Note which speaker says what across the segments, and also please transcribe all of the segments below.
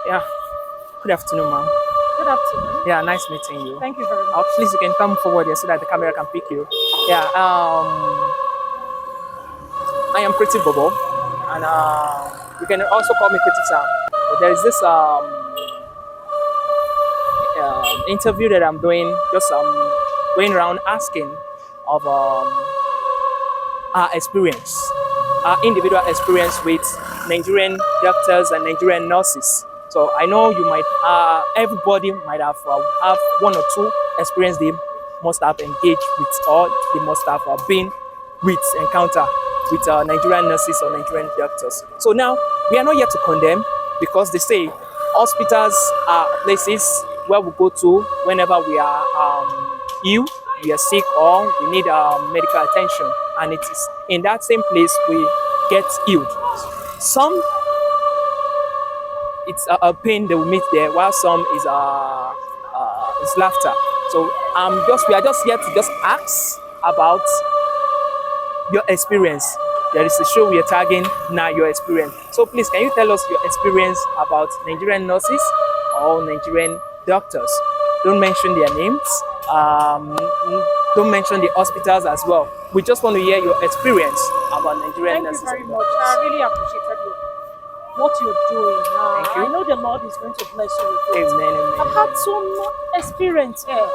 Speaker 1: Yeah. Good afternoon, ma'am.
Speaker 2: Good afternoon.
Speaker 1: Yeah, nice meeting you.
Speaker 2: Thank you very much.
Speaker 1: Please, you can come forward here so that the camera can pick you. Yeah. I am Pretty Bobo, and you can also call me Pretty Sam. But there is this interview that I'm doing, just going around asking of our experience, our individual experience with Nigerian doctors and Nigerian nurses. So I know you might, everybody might have one or two experience they must have engaged with, or they must have been with, encounter with Nigerian nurses or Nigerian doctors. So now we are not here to condemn, because they say hospitals are places where we go to whenever we are ill, we are sick, or we need medical attention, and it is in that same place we get healed. Some, it's a pain they will meet there, while some is laughter. So we are just here to just ask about your experience. There is a show we are tagging now, your experience. So please, can you tell us your experience about Nigerian nurses or Nigerian doctors? Don't mention their names. Don't mention the hospitals as well. We just want to hear your experience about Nigerian nurses.
Speaker 2: Thank you very much. I really appreciated what you're doing.
Speaker 1: Thank you.
Speaker 2: I know the Lord is going to bless you with it.
Speaker 1: Amen, amen.
Speaker 2: I've had so much experience here.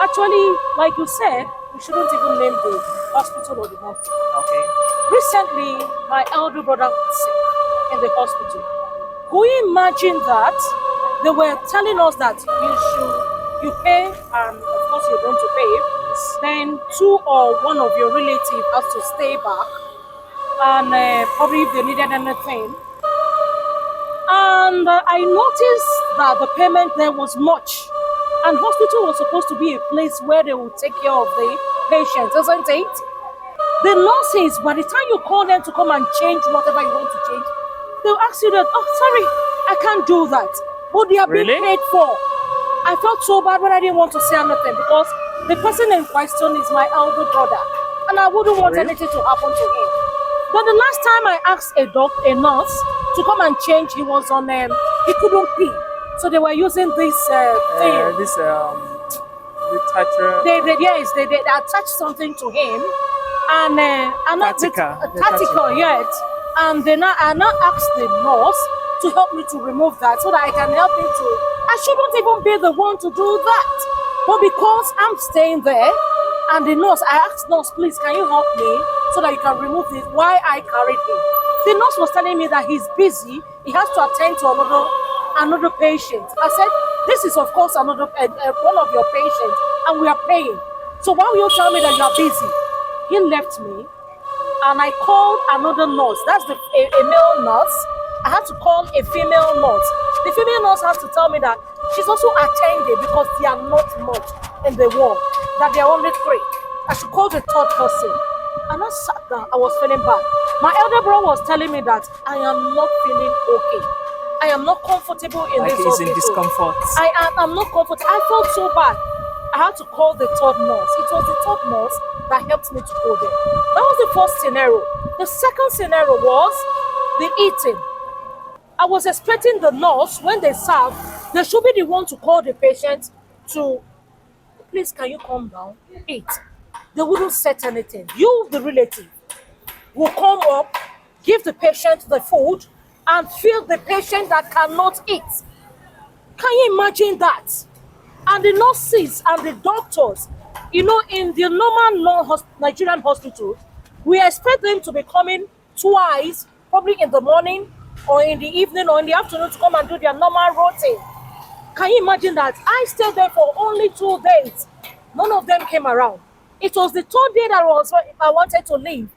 Speaker 2: Actually, like you said, we shouldn't even name the hospital or the hospital.
Speaker 1: Okay.
Speaker 2: Recently, my elder brother was sick in the hospital. Could you imagine that? They were telling us that you pay, and of course you're going to pay. Then two or one of your relatives has to stay back, and probably if they needed anything. And I noticed that the payment there was much. And hospital was supposed to be a place where they would take care of the patients, isn't it? The nurses, by the time you call them to come and change whatever you want to change, they'll ask you that, oh, sorry, I can't do that. But they are being paid for. I felt so bad when I didn't want to say anything, because the person in question is my elder brother, and I wouldn't want anything to happen to him. But the last time I asked a nurse to come and change, he was on, he couldn't pee. So they were using this thing.
Speaker 1: Detachment.
Speaker 2: They attached something to him, and yet, and then I now asked the nurse to help me to remove that, so that I can help him to. I shouldn't even be the one to do that, but because I'm staying there, and the nurse, I asked nurse, please, can you help me so that you can remove this? Why I carried him? The nurse was telling me that he's busy. He has to attend to another patient. I said, this is of course another one of your patients, and we are paying. So why will you tell me that you are busy? He left me, and I called another nurse. That's a male nurse. I had to call a female nurse. The female nurse has to tell me that she's also attending, because they are not much in the ward, that they are only 3. I should call the third person. And I sat down. I was feeling bad. My elder brother was telling me that I am not feeling okay. I am not comfortable in this hospital.
Speaker 1: He's in discomfort.
Speaker 2: I'm not comfortable. I felt so bad. I had to call the third nurse. It was the third nurse that helped me to go there. That was the first scenario. The second scenario was the eating. I was expecting the nurse, when they serve, they should be the one to call the patient to, please, can you calm down? Eat. They wouldn't set anything. You, the relative, will come up, give the patient the food, and feed the patient that cannot eat. Can you imagine that? And the nurses and the doctors, in the normal Nigerian hospital, we expect them to be coming twice, probably in the morning or in the evening or in the afternoon, to come and do their normal routine. Can you imagine that? I stayed there for only 2 days. None of them came around. It was the 3rd day that I wanted to leave,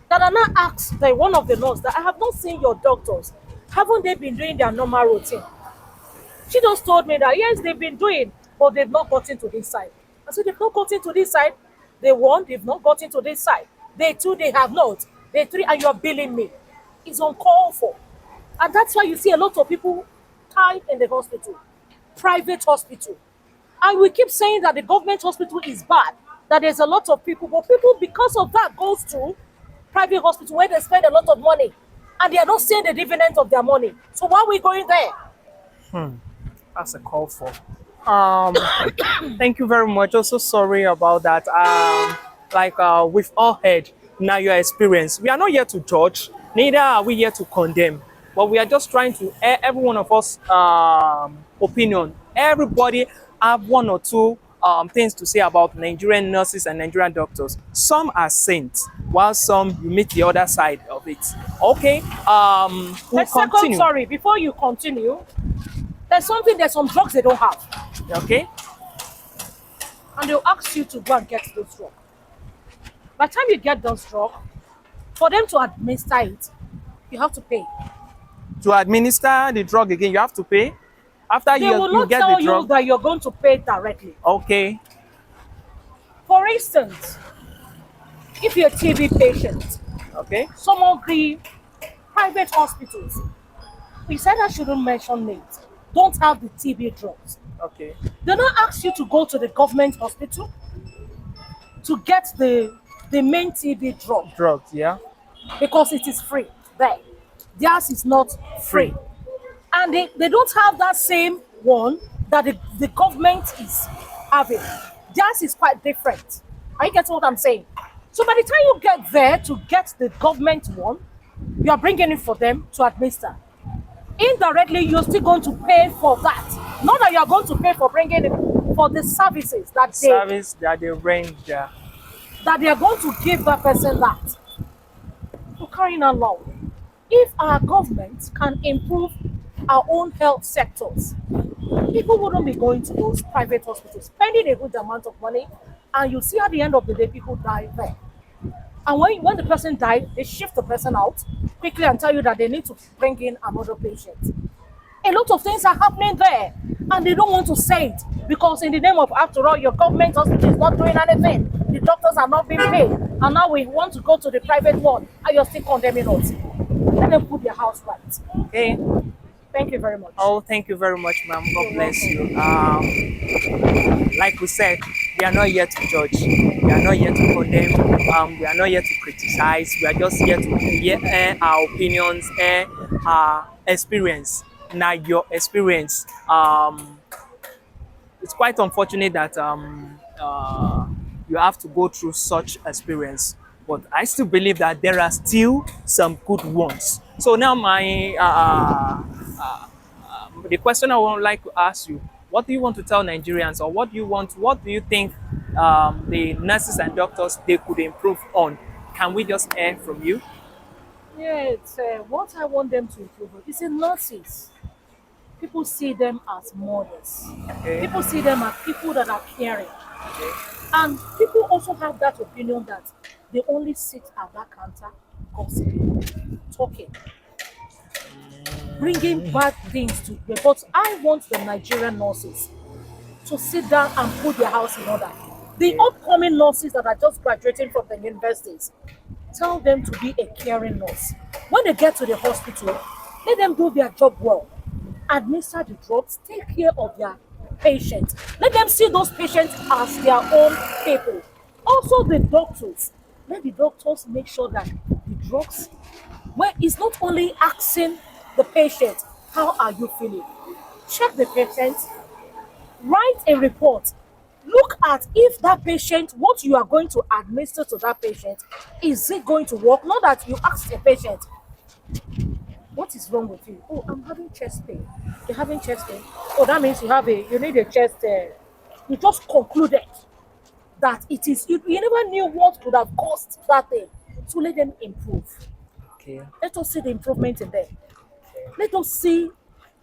Speaker 2: that I now asked one of the nurses that I have not seen your doctors. Haven't they been doing their normal routine? She just told me that yes, they've been doing, but they've not gotten to this side. I said, they've not gotten to this side. They won, they've not gotten to this side. They 2, they have not. They 3, and you're billing me. It's uncalled for. And that's why you see a lot of people tied in the hospital, private hospital. And we keep saying that the government hospital is bad, that there's a lot of people, but people, because of that, goes to private hospital where they spend a lot of money, and they are not seeing the dividend of their money. So why are we going there?
Speaker 1: That's a call for. Um, Thank you very much. Also, sorry about that. We've all heard now your experience. We are not here to judge, neither are we here to condemn, but we are just trying to air every one of us opinion. Everybody have one or two things to say about Nigerian nurses and Nigerian doctors. Some are saints, while some you meet the other side of it. Okay, we'll
Speaker 2: A second,
Speaker 1: continue.
Speaker 2: sorry, before you continue, there's some drugs they don't have.
Speaker 1: Okay,
Speaker 2: And they'll ask you to go and get those drugs. By the time you get those drugs, for them to administer it, you have to pay.
Speaker 1: to administer the drug again, you have to pay after
Speaker 2: They will
Speaker 1: you
Speaker 2: not
Speaker 1: get
Speaker 2: tell
Speaker 1: the
Speaker 2: you
Speaker 1: drug.
Speaker 2: that you're going to pay directly.
Speaker 1: Okay,
Speaker 2: For instance, if you're a TB patient,
Speaker 1: okay,
Speaker 2: some of the private hospitals, we said I shouldn't mention names, don't have the TB drugs.
Speaker 1: okay,
Speaker 2: They don't ask you to go to the government hospital to get the main TB drug
Speaker 1: drugs, yeah,
Speaker 2: because it is free there. Theirs is not free. And they don't have that same one that the government is having. Theirs is quite different. Are you getting what I'm saying? So by the time you get there to get the government one, you are bringing it for them to administer. Indirectly, you're still going to pay for that. Not that you're going to pay for bringing it for the services
Speaker 1: service that they range, yeah.
Speaker 2: that they are going to give that person that. For carrying along, if our government can improve our own health sectors, people wouldn't be going to those private hospitals, spending a good amount of money, and you see at the end of the day, people die there. And when the person died, they shift the person out quickly and tell you that they need to bring in another patient. A lot of things are happening there, and they don't want to say it because, in the name of, after all, your government hospital is not doing anything. The doctors are not being paid, and now we want to go to the private one, and you're still condemning us. Let them put their house right.
Speaker 1: Okay.
Speaker 2: Thank you very much.
Speaker 1: Oh, thank you very much, ma'am. God bless you. Like we said, we are not here to judge. We are not here to condemn. We are not here to criticize. We are just here to air our opinions, air our experience. Now, your experience. It's quite unfortunate that you have to go through such experience, but I still believe that there are still some good ones. So now the question I would like to ask you, what do you want to tell Nigerians, or what do you think the nurses and doctors they could improve on? Can we just hear from you?
Speaker 2: Yeah, it's, what I want them to improve on is in nurses. People see them as mothers.
Speaker 1: Okay.
Speaker 2: People see them as people that are caring. And people also have that opinion that they only sit at that counter gossiping, talking, bringing bad things to them. But I want the Nigerian nurses to sit down and put their house in order. The upcoming nurses that are just graduating from the universities, tell them to be a caring nurse. When they get to the hospital, let them do their job well. Administer the drugs, take care of their patients. Let them see those patients as their own people. Also, the doctors, let the doctors make sure that the drugs, well, it's not only asking the patient, how are you feeling? Check the patient, write a report. Look at if that patient, what you are going to administer to that patient, is it going to work? Not that you ask the patient, what is wrong with you? Oh, I'm having chest pain. You're having chest pain. Oh, that means you need a chest. You just concluded that it is. You never knew what could have caused that thing. So let them improve.
Speaker 1: Okay.
Speaker 2: Let us see the improvement in them. Let us see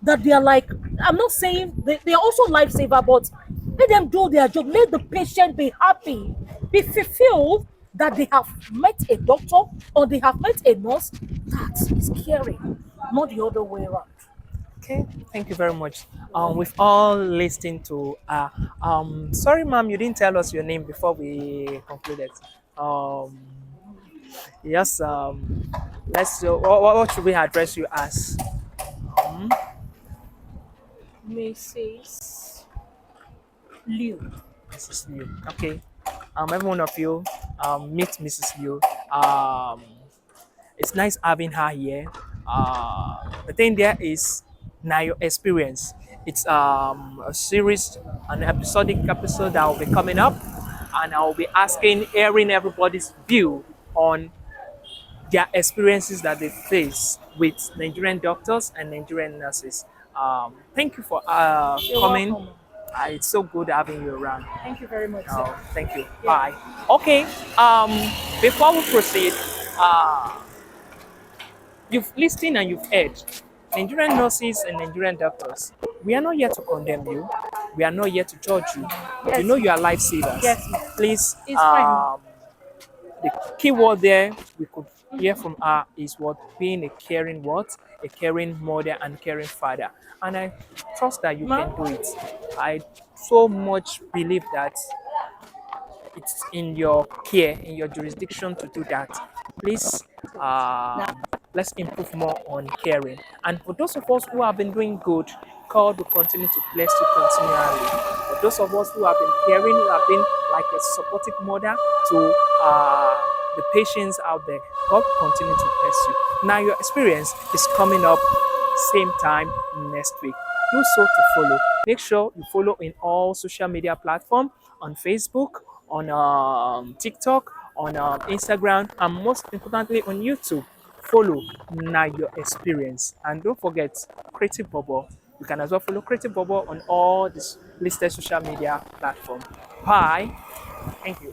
Speaker 2: that they are like. I'm not saying they are also lifesaver, but let them do their job. Let the patient be happy, be fulfilled that they have met a doctor or they have met a nurse that is caring, not the other way around.
Speaker 1: Okay, thank you very much. We've all listened to. Sorry, ma'am, you didn't tell us your name before we concluded. Um, yes. Let's. What should we address you as?
Speaker 2: Mrs. Liu.
Speaker 1: Mrs. Liu. Okay. Every one of you meet Mrs. Liu. It's nice having her here. The thing there is now your experience. It's a series, an episodic episode that will be coming up, and I will be airing everybody's view on their experiences that they face with Nigerian doctors and Nigerian nurses. Thank you for
Speaker 2: You're
Speaker 1: coming.
Speaker 2: welcome.
Speaker 1: It's so good having you around.
Speaker 2: Thank you very much, sir.
Speaker 1: Thank you.
Speaker 2: Yeah.
Speaker 1: Bye. Okay. Before we proceed, you've listened and you've heard. Nigerian nurses and Nigerian doctors, we are not here to condemn you. We are not here to judge you.
Speaker 2: Yes,
Speaker 1: You know you are lifesavers.
Speaker 2: Yes, ma'am.
Speaker 1: Please,
Speaker 2: It's fine.
Speaker 1: the key word there we could hear from her is what being a caring what? A caring mother and caring father. And I trust that you
Speaker 2: Ma'am?
Speaker 1: can do it. I so much believe that it's in your care, in your jurisdiction to do that. Please, let's improve more on caring. And for those of us who have been doing good, God will continue to bless you continually. For those of us who have been caring, who have been like a supportive mother to the patients out there, God will continue to bless you. Now your experience is coming up same time next week. Do so to follow. Make sure you follow in all social media platforms on Facebook, on TikTok, on Instagram, and most importantly on YouTube. Follow Now Your Experience. And don't forget Creative Bubble. You can as well follow Creative Bubble on all these listed social media platforms. Bye. Thank you.